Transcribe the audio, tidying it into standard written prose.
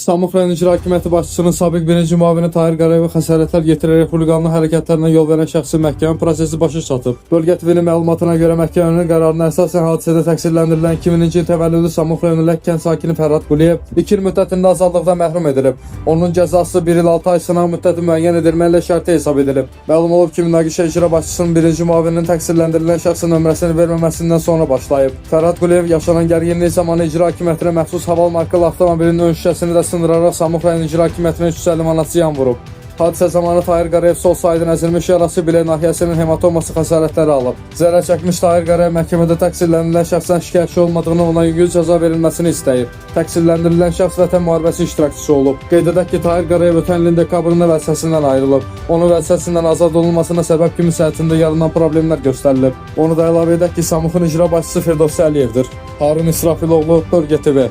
Samux rayon icra hakimiyyəti başçısının sabiq birinci müavini Tahir Qarayeva xəsarətlər yetirərək xuliqanlı hərəkətlərinə yol verən şəxsi məhkəmə prosesi başa çatıb. Bölgə TV'nin məlumatına görə məhkəmənin qərarına əsasən hadisədə təqsirləndirilən 2000-ci il təvəllüdlü Samux rayonu Ləkkən sakini Fərhad Quliyev 2 il müddətində azadlıqdan məhrum edilib. Onun cəzası 1 il 6 ay sınaq müddəti müəyyən edilməklə şərti hesab edilib. Məlum olub ki, münaqişə icra başçısının birinci müavininin təqsirləndirilən şəxsin nömrəsini verməməsindən sonra başlayıb. Fərhad Quliyev yaşanan gərginlik zamanı icra hakimiyyətinə məxsus haval markalı avtomobilinin ön şüşəsini də sındıraraq Samux rayon icra hakimiyyətinə 350 manat ziyan vurub. Hadisə zamanı Tahir Qarayev sol sayının əzilmiş yarası, bilək nahiyəsinin hematoması xəsarətləri alıb. Zərər çəkmiş Tahir Qarayev məhkəmədə təqsirləndirilən şəxsdən şikayətçi olmadığını, ona yüngül cəza verilməsini istəyir. Təqsirləndirilən şəxs Vətən müharibəsi iştirakçısı olub. Qeyd edək ki, Tahir Qarayev ötən ilin dekabrında vəzifəsindən ayrılıb. Onun vəzifəsindən azad olunmasına səbəb kimi səhhətində yaranan problemlər göstərilib. Onu da əlavə edək ki, Samuxun icra başçısı Firdovsi Əliyevdir. Harun İsrafiloğlu, Bölgə TV.